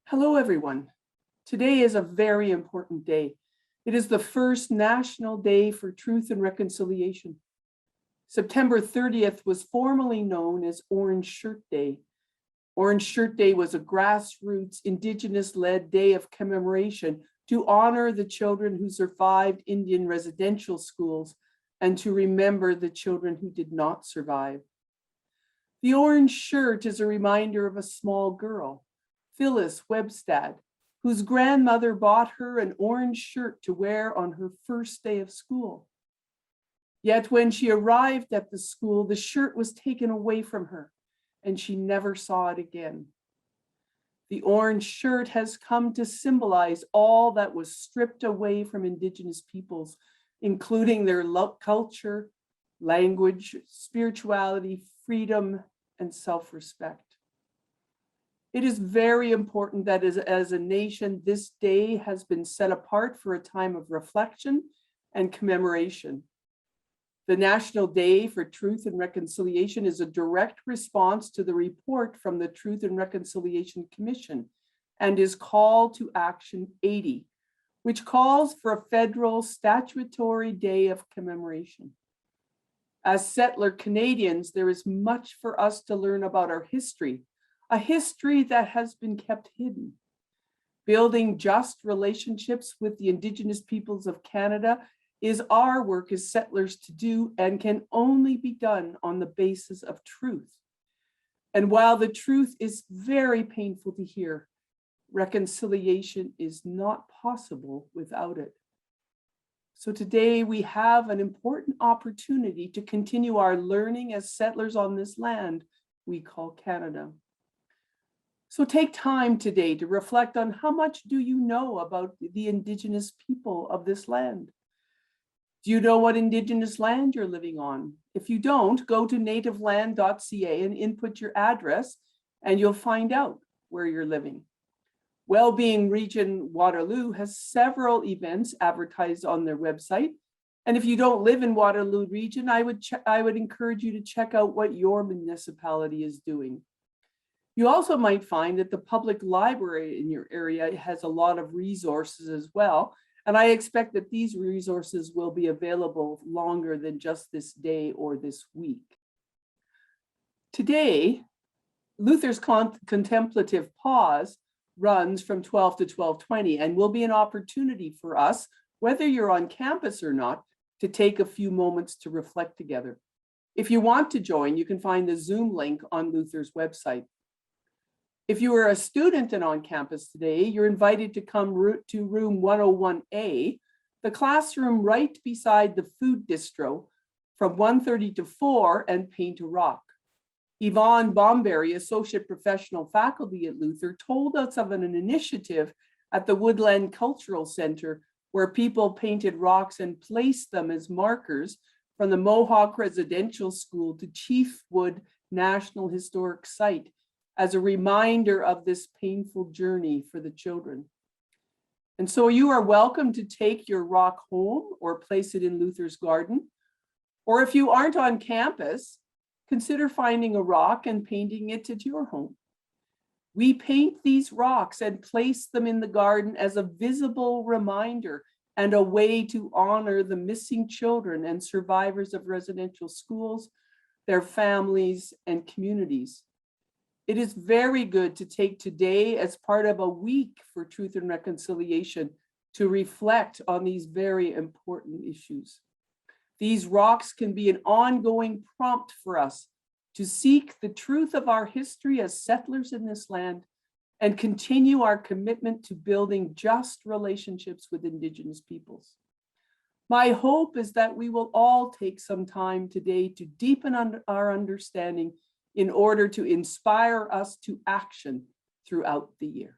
Hello, everyone. Today is a very important day. It is the first National Day for Truth and Reconciliation. September 30th was formerly known as Orange Shirt Day. Orange Shirt Day was a grassroots, Indigenous-led day of commemoration to honor the children who survived Indian residential schools and to remember the children who did not survive. The orange shirt is a reminder of a small girl, Phyllis Webstad, whose grandmother bought her an orange shirt to wear on her first day of school. Yet when she arrived at the school, the shirt was taken away from her and she never saw it again. The orange shirt has come to symbolize all that was stripped away from Indigenous peoples, including their culture, language, spirituality, freedom, and self-respect. It is very important that as a nation, this day has been set apart for a time of reflection and commemoration. The National Day for Truth and Reconciliation is a direct response to the report from the Truth and Reconciliation Commission and is Call to Action 80, which calls for a federal statutory day of commemoration. As settler Canadians, there is much for us to learn about our history, a history that has been kept hidden. Building just relationships with the Indigenous peoples of Canada is our work as settlers to do and can only be done on the basis of truth. And while the truth is very painful to hear, reconciliation is not possible without it. So today we have an important opportunity to continue our learning as settlers on this land we call Canada. So take time today to reflect on how much do you know about the Indigenous people of this land? Do you know what Indigenous land you're living on? If you don't, go to nativeland.ca and input your address and you'll find out where you're living. Wellbeing Region Waterloo has several events advertised on their website. And if you don't live in Waterloo Region, I would encourage you to check out what your municipality is doing. You also might find that the public library in your area has a lot of resources as well. And I expect that these resources will be available longer than just this day or this week. Today, Luther's contemplative pause runs from 12 to 12:20 and will be an opportunity for us, whether you're on campus or not, to take a few moments to reflect together. If you want to join, you can find the Zoom link on Luther's website. If you are a student and on campus today, you're invited to come to room 101A, the classroom right beside the food distro from 1:30 to 4 and paint a rock. Yvonne Bomberry, Associate Professional Faculty at Luther, told us of an initiative at the Woodland Cultural Center where people painted rocks and placed them as markers from the Mohawk Residential School to Chiefwood National Historic Site as a reminder of this painful journey for the children. And so you are welcome to take your rock home or place it in Luther's garden. Or if you aren't on campus, consider finding a rock and painting it at your home. We paint these rocks and place them in the garden as a visible reminder and a way to honor the missing children and survivors of residential schools, their families and communities. It is very good to take today as part of a week for Truth and Reconciliation to reflect on these very important issues. These rocks can be an ongoing prompt for us to seek the truth of our history as settlers in this land and continue our commitment to building just relationships with Indigenous peoples. My hope is that we will all take some time today to deepen our understanding in order to inspire us to action throughout the year.